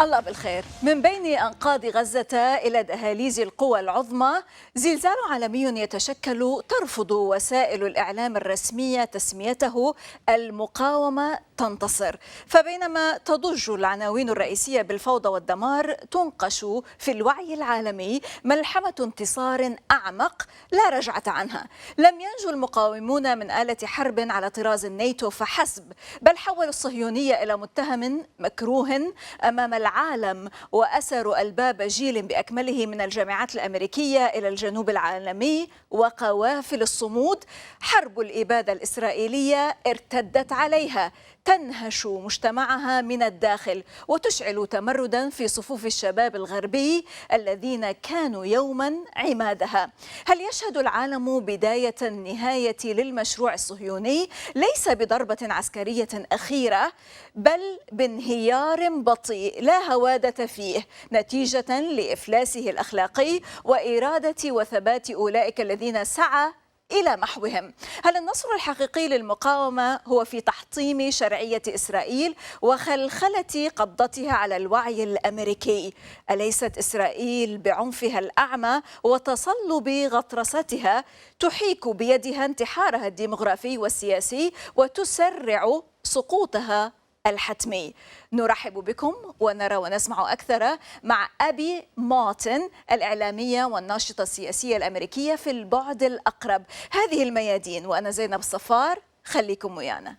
الله بالخير. من بين أنقاض غزة إلى دهاليز القوى العظمى زلزال عالمي يتشكل ترفض وسائل الإعلام الرسمية تسميته المقاومة تنتصر. فبينما تضج العناوين الرئيسية بالفوضى والدمار، تنقش في الوعي العالمي ملحمة انتصار أعمق لا رجعة عنها. لم ينجو المقاومون من آلة حرب على طراز الناتو فحسب، بل حولوا الصهيونية إلى متهم مكروه أمام العالم، وأسروا الباب جيل بأكمله من الجامعات الأمريكية إلى الجنوب العالمي وقوافل الصمود. حرب الإبادة الإسرائيلية ارتدت عليها، تنهش مجتمعها من الداخل وتشعل تمردا في صفوف الشباب الغربي الذين كانوا يوما عمادها. هل يشهد العالم بداية النهاية للمشروع الصهيوني، ليس بضربة عسكرية أخيرة بل بانهيار بطيء لا هوادة فيه، نتيجة لإفلاسه الأخلاقي وإرادة وثبات أولئك الذين سعى إلى محوهم؟ هل النصر الحقيقي للمقاومة هو في تحطيم شرعية إسرائيل وخلخلة قبضتها على الوعي الأمريكي؟ أليست إسرائيل بعنفها الأعمى وتصلب غطرستها تحيك بيدها انتحارها الديمغرافي والسياسي وتسرع سقوطها الحتمي؟ نرحب بكم ونرى ونسمع أكثر مع أبي مارتن، الإعلامية والناشطة السياسية الأمريكية في البعد الأقرب. هذه الميادين وأنا زينب الصفار، خليكم ويانا.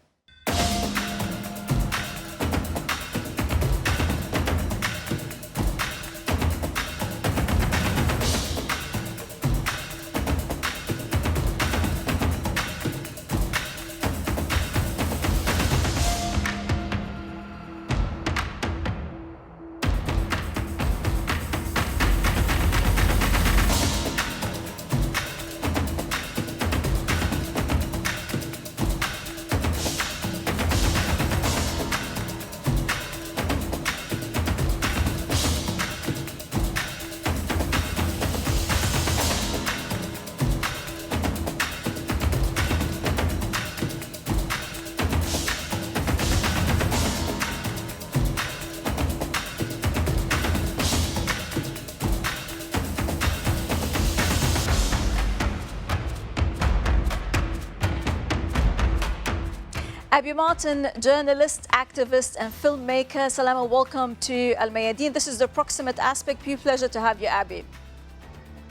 Abby Martin, journalist, activist and filmmaker. Salama, welcome to Al Mayadeen. This is the Proximate aspect. Pure pleasure to have you, Abby.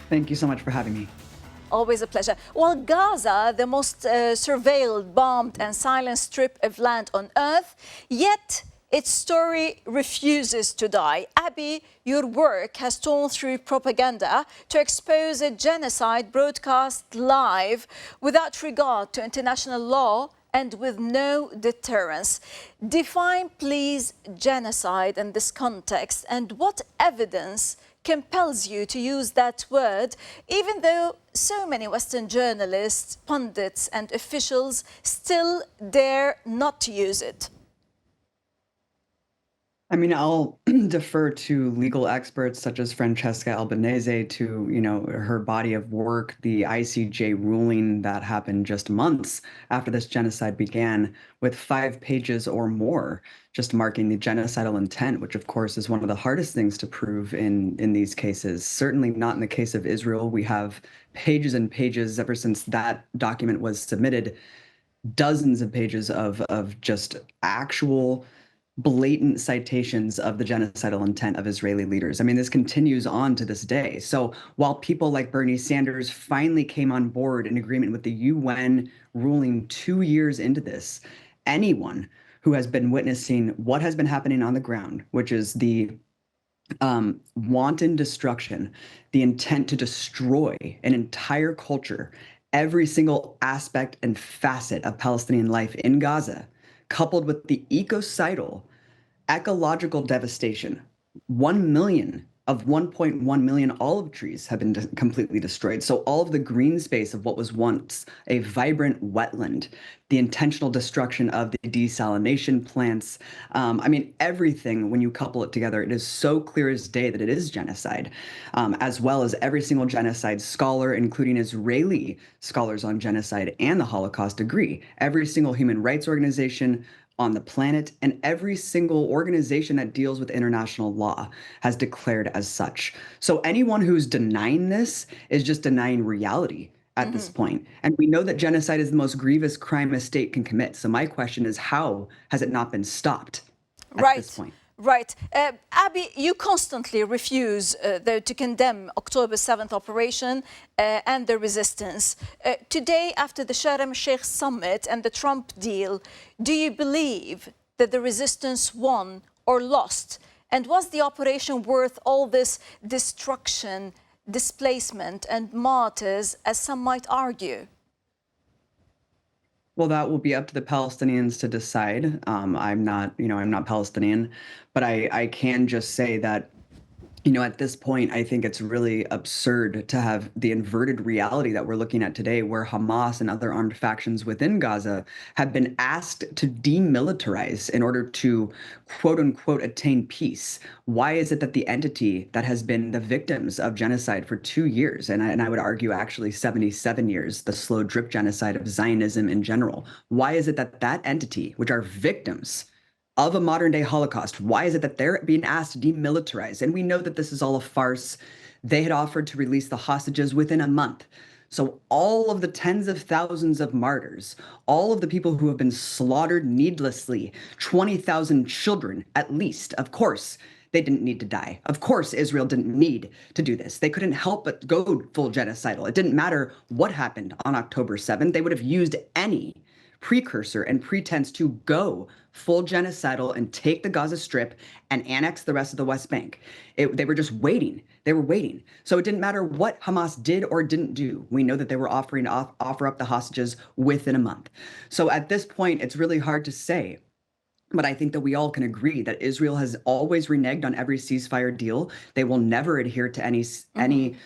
Thank you so much for having me. Always a pleasure. Well, Gaza, the most surveilled, bombed and silenced strip of land on earth, yet its story refuses to die. Abby, your work has torn through propaganda to expose a genocide broadcast live without regard to international law and with no deterrence. Define, please, genocide in this context, and what evidence compels you to use that word, even though so many Western journalists, pundits and officials still dare not to use it? I mean, I'll defer to legal experts such as Francesca Albanese to, her body of work, the ICJ ruling that happened just months after this genocide began, with 5 pages or more, just marking the genocidal intent, which of course is one of the hardest things to prove in these cases. Certainly not in the case of Israel. We have pages and pages ever since that document was submitted, dozens of pages of just actual blatant citations of the genocidal intent of Israeli leaders. I mean, this continues on to this day. So while people like Bernie Sanders finally came on board in agreement with the UN ruling 2 years into this, anyone who has been witnessing what has been happening on the ground, which is the wanton destruction, the intent to destroy an entire culture, every single aspect and facet of Palestinian life in Gaza, coupled with the ecocidal, ecological devastation. 1 million of 1.1 million olive trees have been completely destroyed. So all of the green space of what was once a vibrant wetland, the intentional destruction of the desalination plants, everything, when you couple it together, it is so clear as day that it is genocide, as well as every single genocide scholar, including Israeli scholars on genocide and the Holocaust, agree. Every single human rights organization, on the planet, and every single organization that deals with international law has declared as such. So anyone who's denying this is just denying reality at this point. And we know that genocide is the most grievous crime a state can commit. So my question is, how has it not been stopped at this point? Right. Abby, you constantly refuse, though, to condemn October 7th operation and the resistance. Today, after the Sharm el-Sheikh summit and the Trump deal, do you believe that the resistance won or lost? And was the operation worth all this destruction, displacement, and martyrs, as some might argue? Well, that will be up to the Palestinians to decide. I'm not Palestinian, but I can just say that, at this point, I think it's really absurd to have the inverted reality that we're looking at today, where Hamas and other armed factions within Gaza have been asked to demilitarize in order to, quote unquote, attain peace. Why is it that the entity that has been the victims of genocide for 2 years, and I would argue actually 77 years, the slow drip genocide of Zionism in general, why is it that that entity, which are victims of a modern day Holocaust, why is it that they're being asked to demilitarize? And we know that this is all a farce. They had offered to release the hostages within a month. So all of the tens of thousands of martyrs, all of the people who have been slaughtered needlessly, 20,000 children at least, of course, they didn't need to die. Of course, Israel didn't need to do this. They couldn't help but go full genocidal. It didn't matter what happened on October 7th. They would have used any precursor and pretense to go full genocidal and take the Gaza Strip and annex the rest of the West Bank. They were just waiting. They were waiting. So it didn't matter what Hamas did or didn't do. We know that they were offering to offer up the hostages within a month. So at this point, it's really hard to say. But I think that we all can agree that Israel has always reneged on every ceasefire deal. They will never adhere to any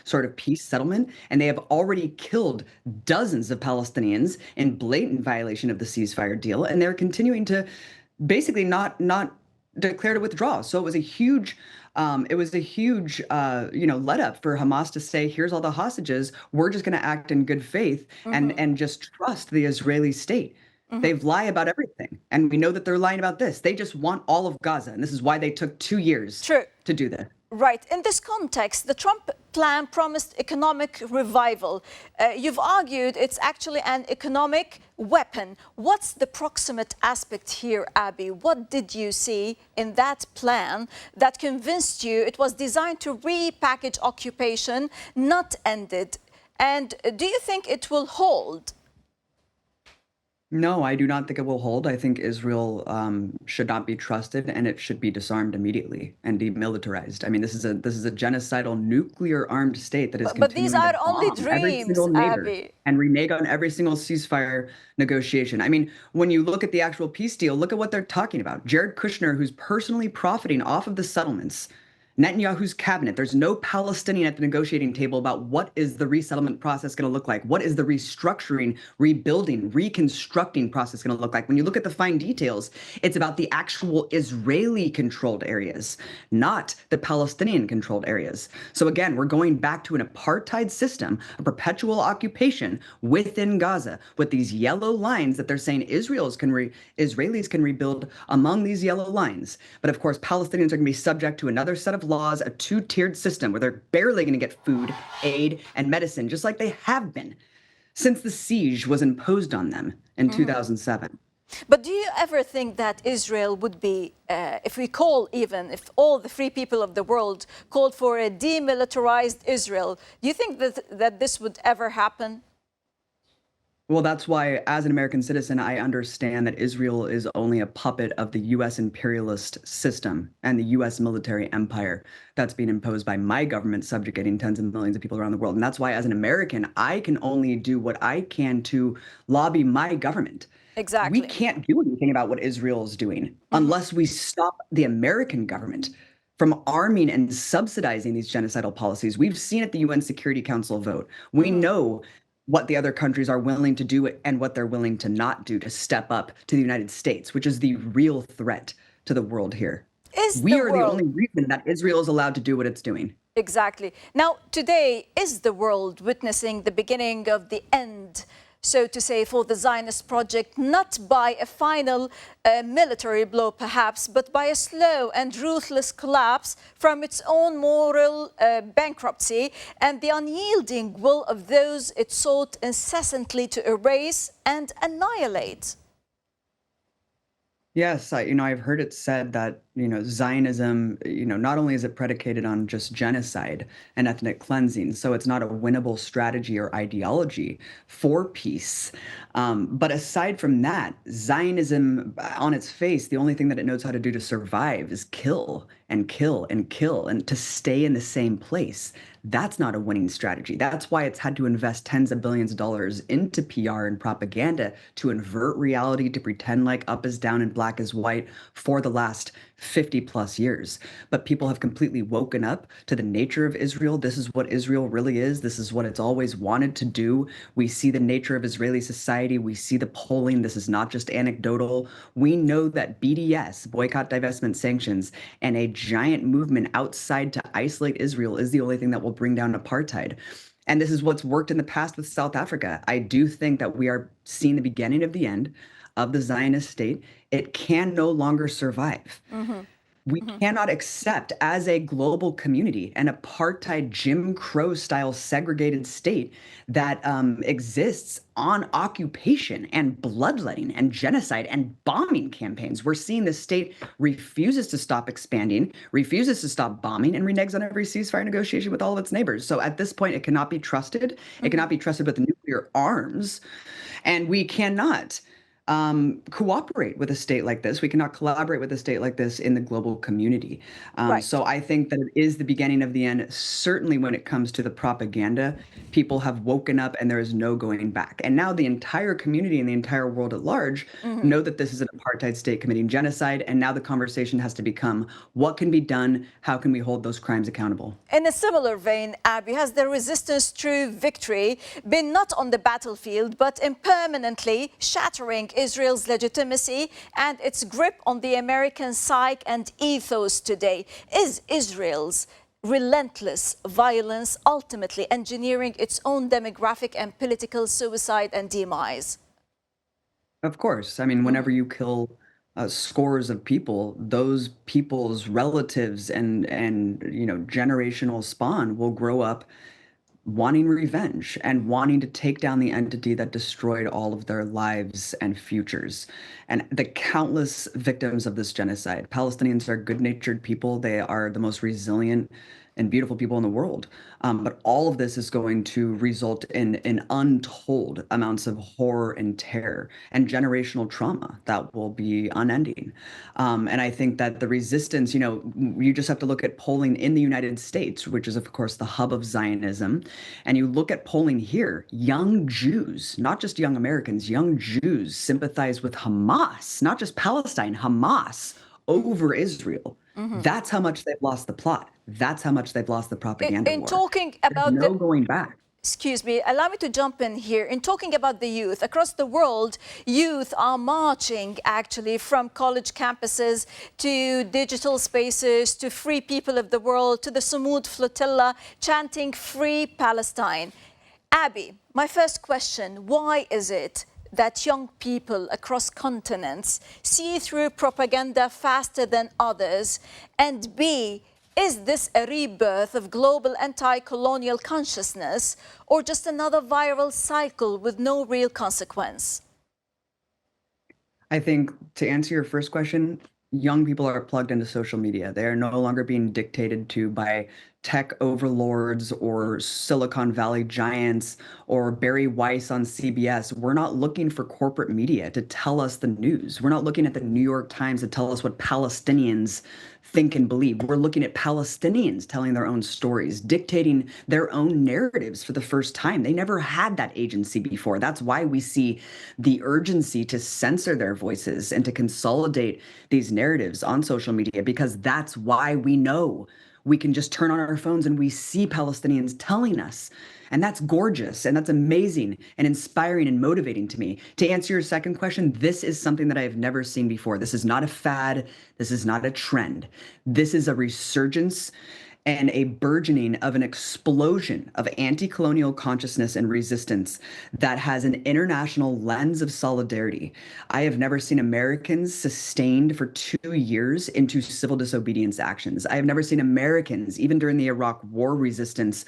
sort of peace settlement. And they have already killed dozens of Palestinians in blatant violation of the ceasefire deal. And they're continuing to basically not declare to withdraw. So it was a huge let up for Hamas to say, here's all the hostages. We're just going to act in good faith and just trust the Israeli state. They lie about everything. And we know that they're lying about this. They just want all of Gaza. And this is why they took 2 years to do that. Right. In this context, the Trump plan promised economic revival. You've argued it's actually an economic weapon. What's the proximate aspect here, Abby? What did you see in that plan that convinced you it was designed to repackage occupation, not end it? And do you think it will hold? No, I do not think it will hold. I think Israel should not be trusted, and it should be disarmed immediately and demilitarized. I mean, this is a genocidal nuclear-armed state that is But these continuing are to only bomb every dreams, single neighbor Abby. and renege on every single ceasefire negotiation. I mean, when you look at the actual peace deal, look at what they're talking about. Jared Kushner, who's personally profiting off of the settlements, Netanyahu's cabinet, there's no Palestinian at the negotiating table about what is the resettlement process going to look like? What is the restructuring, rebuilding, reconstructing process going to look like? When you look at the fine details, it's about the actual Israeli-controlled areas, not the Palestinian-controlled areas. So again, we're going back to an apartheid system, a perpetual occupation within Gaza, with these yellow lines that they're saying Israelis can rebuild among these yellow lines. But of course, Palestinians are going to be subject to another set of laws, a two-tiered system where they're barely going to get food, aid, and medicine, just like they have been since the siege was imposed on them in 2007. But do you ever think that Israel would be, if all the free people of the world called for a demilitarized Israel, do you think that this would ever happen? Well, that's why, as an American citizen, I understand that Israel is only a puppet of the U.S. imperialist system and the U.S. military empire that's being imposed by my government, subjugating tens of millions of people around the world. And that's why, as an American, I can only do what I can to lobby my government. Exactly. We can't do anything about what Israel is doing unless we stop the American government from arming and subsidizing these genocidal policies. We've seen at the UN Security Council vote. We know what the other countries are willing to do and what they're willing to not do to step up to the United States, which is the real threat to the world here. We are the only reason that Israel is allowed to do what it's doing. Exactly. Now, today, is the world witnessing the beginning of the end so to say, for the Zionist project, not by a final military blow perhaps, but by a slow and ruthless collapse from its own moral bankruptcy and the unyielding will of those it sought incessantly to erase and annihilate. Yes, I've heard it said that, Zionism, not only is it predicated on just genocide and ethnic cleansing, so it's not a winnable strategy or ideology for peace. But aside from that, Zionism, on its face, the only thing that it knows how to do to survive is kill and kill and kill and to stay in the same place. That's not a winning strategy. That's why it's had to invest tens of billions of dollars into PR and propaganda to invert reality, to pretend like up is down and black is white for the last 50 plus years. But people have completely woken up to the nature of Israel. This is what Israel really is. This is what it's always wanted to do. We see the nature of Israeli society. We see the polling. This is not just anecdotal. We know that BDS, boycott, divestment, sanctions, and a giant movement outside to isolate Israel is the only thing that will bring down apartheid. And this is what's worked in the past with South Africa. I do think that we are seeing the beginning of the end of the Zionist state. It can no longer survive. We cannot accept as a global community an apartheid Jim Crow style segregated state that exists on occupation and bloodletting and genocide and bombing campaigns. We're seeing the state refuses to stop expanding, refuses to stop bombing, and reneges on every ceasefire negotiation with all of its neighbors. So at this point, it cannot be trusted. It cannot be trusted with nuclear arms. And we cannot cooperate with a state like this. We cannot collaborate with a state like this in the global community. Right. So I think that it is the beginning of the end. Certainly when it comes to the propaganda, people have woken up and there is no going back. And now the entire community and the entire world at large know that this is an apartheid state committing genocide. And now the conversation has to become, what can be done? How can we hold those crimes accountable? In a similar vein, Abby, has the resistance to victory been not on the battlefield, but in permanently shattering Israel's legitimacy and its grip on the American psyche and ethos today? Is Israel's relentless violence ultimately engineering its own demographic and political suicide and demise? Of course. I mean, whenever you kill scores of people, those people's relatives and generational spawn will grow up wanting revenge and wanting to take down the entity that destroyed all of their lives and futures. And the countless victims of this genocide, Palestinians are good-natured people. They are the most resilient and beautiful people in the world. But all of this is going to result in untold amounts of horror and terror and generational trauma that will be unending. And I think that the resistance, you just have to look at polling in the United States, which is, of course, the hub of Zionism. And you look at polling here, young Jews, not just young Americans, young Jews sympathize with Hamas, not just Palestine, Hamas over Israel. That's how much they've lost the plot. That's how much they've lost the propaganda In war. talking There's about no going back. Excuse me, allow me to jump in here. In talking about the youth, across the world, youth are marching actually from college campuses to digital spaces, to free people of the world, to the Samud flotilla, chanting Free Palestine. Abby, my first question, why is it that young people across continents see through propaganda faster than others? And B, is this a rebirth of global anti-colonial consciousness or just another viral cycle with no real consequence? I think to answer your first question, young people are plugged into social media. They are no longer being dictated to by tech overlords or Silicon Valley giants or Barry Weiss on CBS. We're not looking for corporate media to tell us the news. We're not looking at the New York Times to tell us what Palestinians think and believe. We're looking at Palestinians telling their own stories, dictating their own narratives for the first time. They never had that agency before. That's why we see the urgency to censor their voices and to consolidate these narratives on social media, because that's why we know we can just turn on our phones and we see Palestinians telling us. And that's gorgeous and that's amazing and inspiring and motivating to me. To answer your second question, this is something that I have never seen before. This is not a fad. This is not a trend. This is a resurgence and a burgeoning of an explosion of anti-colonial consciousness and resistance that has an international lens of solidarity. I have never seen Americans sustained for 2 years into civil disobedience actions. I have never seen Americans, even during the Iraq War resistance,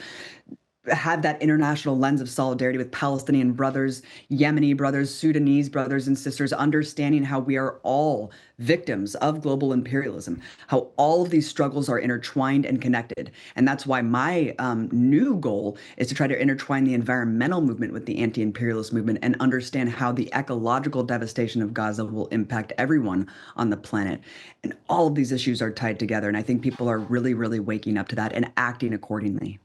had that international lens of solidarity with Palestinian brothers, Yemeni brothers, Sudanese brothers and sisters, understanding how we are all victims of global imperialism, how all of these struggles are intertwined and connected. And that's why my new goal is to try to intertwine the environmental movement with the anti-imperialist movement and understand how the ecological devastation of Gaza will impact everyone on the planet. And all of these issues are tied together. And I think people are really, really waking up to that and acting accordingly.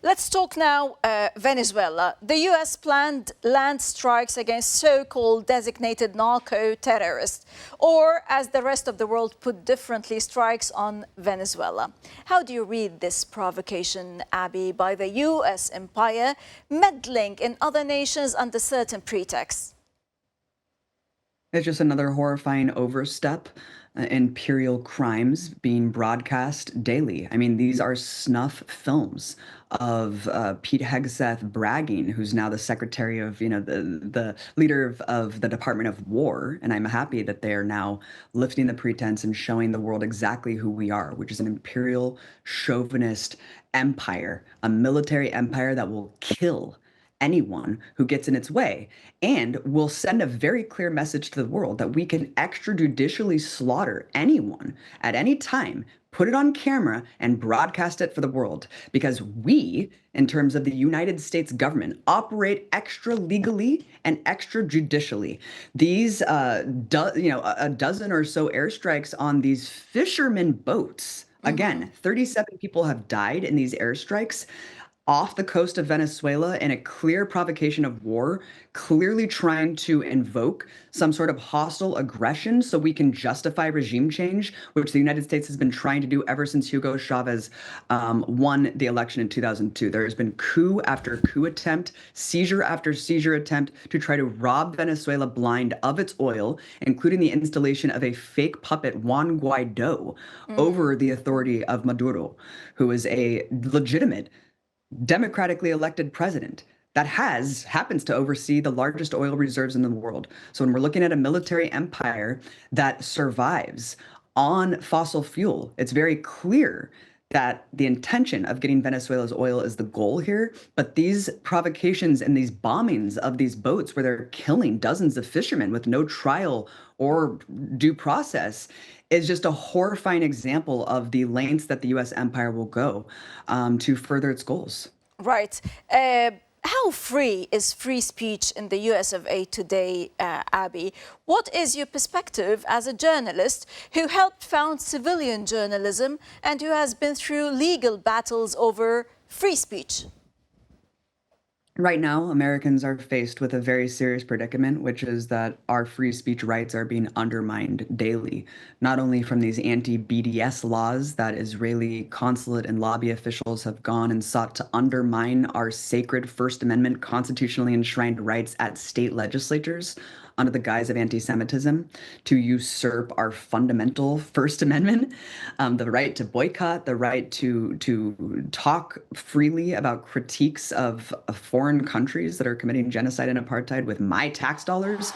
Let's talk now Venezuela. The U.S. planned land strikes against so-called designated narco-terrorists, or as the rest of the world put differently, strikes on Venezuela. How do you read this provocation, Abby, by the U.S. empire meddling in other nations under certain pretexts? It's just another horrifying overstep. Imperial crimes being broadcast daily. I mean, these are snuff films of Pete Hegseth bragging, who's now the secretary of, the leader of the Department of War. And I'm happy that they are now lifting the pretense and showing the world exactly who we are, which is an imperial chauvinist empire, a military empire that will kill anyone who gets in its way, and will send a very clear message to the world that we can extrajudicially slaughter anyone at any time, put it on camera, and broadcast it for the world. Because we, in terms of the United States government, operate extra legally and extrajudicially. These, a dozen or so airstrikes on these fishermen boats. Again, 37 people have died in these airstrikes off the coast of Venezuela in a clear provocation of war, clearly trying to invoke some sort of hostile aggression so we can justify regime change, which the United States has been trying to do ever since Hugo Chavez won the election in 2002. There has been coup after coup attempt, seizure after seizure attempt to try to rob Venezuela blind of its oil, including the installation of a fake puppet, Juan Guaido, over the authority of Maduro, who is a legitimate democratically elected president that happens to oversee the largest oil reserves in the world. So when we're looking at a military empire that survives on fossil fuel, it's very clear that the intention of getting Venezuela's oil is the goal here. But these provocations and these bombings of these boats where they're killing dozens of fishermen with no trial or due process is just a horrifying example of the lengths that the U.S. empire will go to further its goals. Right. How free is free speech in the US of A today, Abby? What is your perspective as a journalist who helped found civilian journalism and who has been through legal battles over free speech? Right now, Americans are faced with a very serious predicament, which is that our free speech rights are being undermined daily, not only from these anti-BDS laws that Israeli consulate and lobby officials have gone and sought to undermine our sacred First Amendment constitutionally enshrined rights at state legislatures under the guise of anti-Semitism to usurp our fundamental First Amendment, the right to boycott, the right to talk freely about critiques of foreign countries that are committing genocide and apartheid with my tax dollars.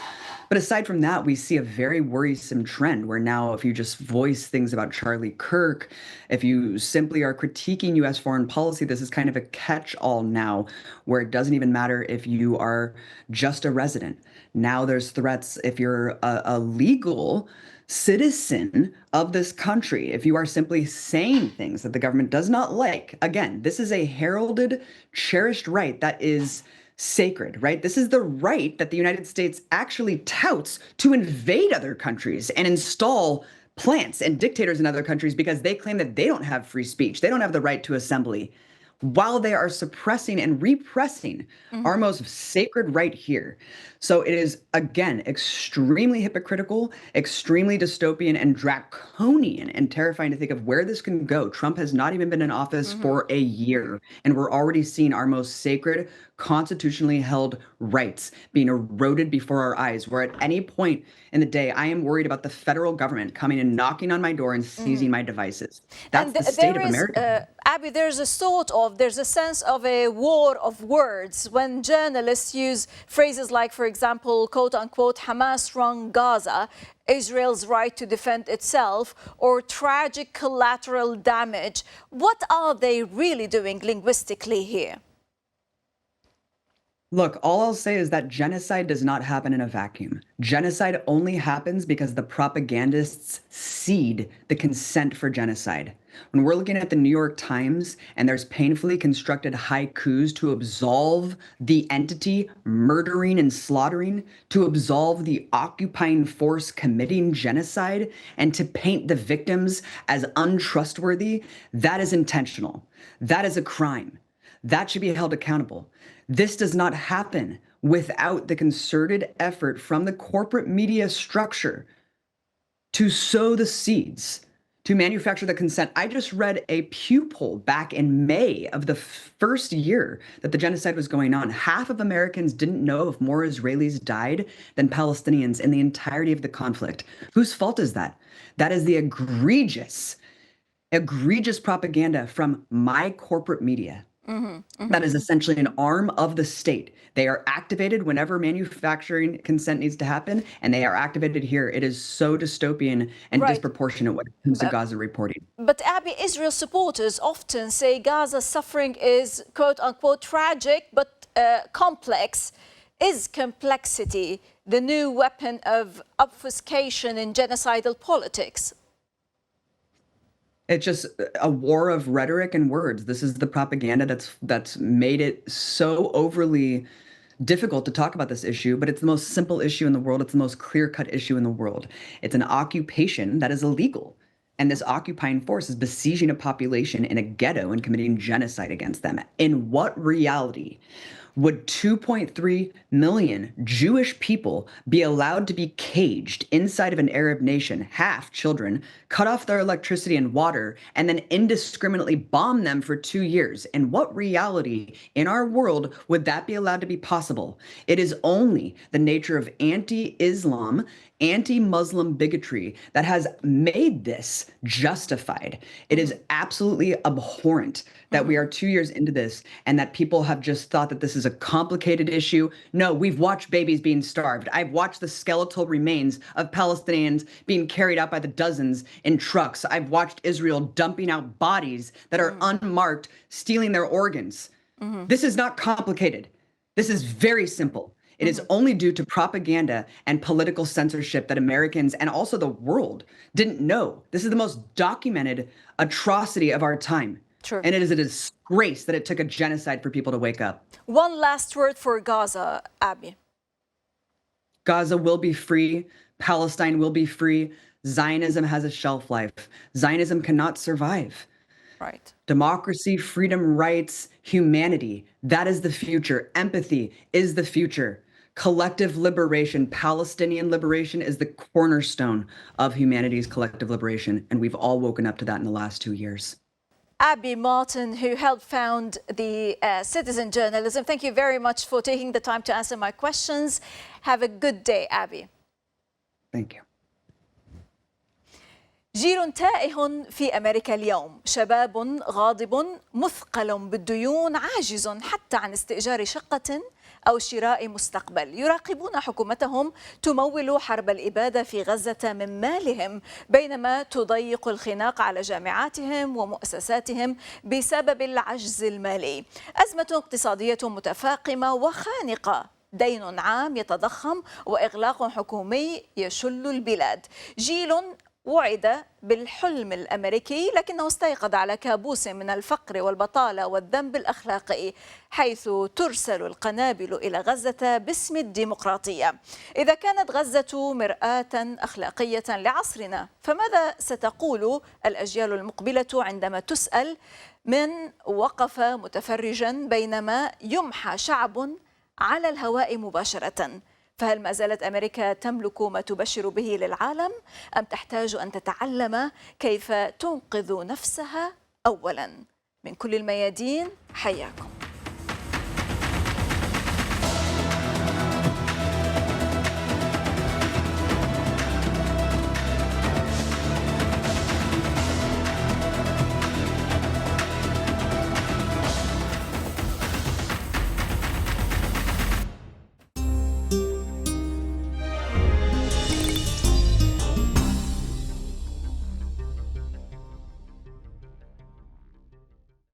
But aside from that, we see a very worrisome trend where now if you just voice things about Charlie Kirk, if you simply are critiquing U.S. foreign policy, this is kind of a catch-all now where it doesn't even matter if you are just a resident. Now there's threats if you're a legal citizen of this country, if you are simply saying things that the government does not like. Again, this is a heralded, cherished right that is sacred, right? This is the right that the United States actually touts to invade other countries and install plants and dictators in other countries because they claim that they don't have free speech. They don't have the right to assembly, while they are suppressing and repressing our most sacred right here. So it is, again, extremely hypocritical, extremely dystopian and draconian and terrifying to think of where this can go. Trump has not even been in office for a year, and we're already seeing our most sacred constitutionally held rights being eroded before our eyes, where at any point in the day, I am worried about the federal government coming and knocking on my door and seizing my devices. That's And the state there of is, America. Abby, there's a sense of a war of words when journalists use phrases like, for example, quote unquote, Hamas-run Gaza, Israel's right to defend itself, or tragic collateral damage. What are they really doing linguistically here? Look, all I'll say is that genocide does not happen in a vacuum. Genocide only happens because the propagandists seed the consent for genocide. When we're looking at the New York Times and there's painfully constructed haikus to absolve the entity murdering and slaughtering, to absolve the occupying force committing genocide, and to paint the victims as untrustworthy, that is intentional. That is a crime. That should be held accountable. This does not happen without the concerted effort from the corporate media structure to sow the seeds, to manufacture the consent. I just read a Pew poll back in May of the first year that the genocide was going on. Half of Americans didn't know if more Israelis died than Palestinians in the entirety of the conflict. Whose fault is that? That is the egregious propaganda from my corporate media. That is essentially an arm of the state. They are activated whenever manufacturing consent needs to happen, and they are activated here. It is so dystopian and disproportionate when it comes to Gaza reporting. But Abby, Israel supporters often say Gaza's suffering is quote unquote tragic but complex. Is complexity the new weapon of obfuscation in genocidal politics? It's just a war of rhetoric and words. This is the propaganda that's made it so overly difficult to talk about this issue, but it's the most simple issue in the world. It's the most clear-cut issue in the world. It's an occupation that is illegal. And this occupying force is besieging a population in a ghetto and committing genocide against them. In what reality would 2.3 million Jewish people be allowed to be caged inside of an Arab nation, half children, cut off their electricity and water, and then indiscriminately bomb them for 2 years? In what reality in our world would that be allowed to be possible? It is only the nature of anti-Islam, anti-Muslim bigotry that has made this justified. It is absolutely abhorrent that we are 2 years into this and that people have just thought that this is a complicated issue. No, we've watched babies being starved. I've watched the skeletal remains of Palestinians being carried out by the dozens in trucks. I've watched Israel dumping out bodies that are unmarked, stealing their organs. This is not complicated. This is very simple. It is only due to propaganda and political censorship that Americans and also the world didn't know. This is the most documented atrocity of our time. Sure. And it is a disgrace that it took a genocide for people to wake up. One last word for Gaza, Abby. Gaza will be free. Palestine will be free. Zionism has a shelf life. Zionism cannot survive. Right. Democracy, freedom, rights, humanity, that is the future. Empathy is the future. Collective liberation, Palestinian liberation, is the cornerstone of humanity's collective liberation. And we've all woken up to that in the last 2 years. Abby Martin, who helped found the Citizen Journalism, thank you very much for taking the time to answer my questions. Have a good day, Abby. Thank you. جيل تائه في أمريكا اليوم، شباب غاضب مثقل بالديون عاجز حتى عن استئجار شقة أو شراء مستقبل، يراقبون حكومتهم تمول حرب الإبادة في غزة من مالهم بينما تضيق الخناق على جامعاتهم ومؤسساتهم بسبب العجز المالي. أزمة اقتصادية متفاقمة وخانقة، دين عام يتضخم وإغلاق حكومي يشل البلاد. جيل وعد بالحلم الأمريكي لكنه استيقظ على كابوس من الفقر والبطالة والذنب الأخلاقي، حيث ترسل القنابل إلى غزة باسم الديمقراطية. إذا كانت غزة مرآة أخلاقية لعصرنا، فماذا ستقول الأجيال المقبلة عندما تسأل من وقف متفرجا بينما يمحى شعب على الهواء مباشرة؟ فهل ما زالت أمريكا تملك ما تبشر به للعالم أم تحتاج أن تتعلم كيف تنقذ نفسها أولا؟ من كل الميادين حياكم.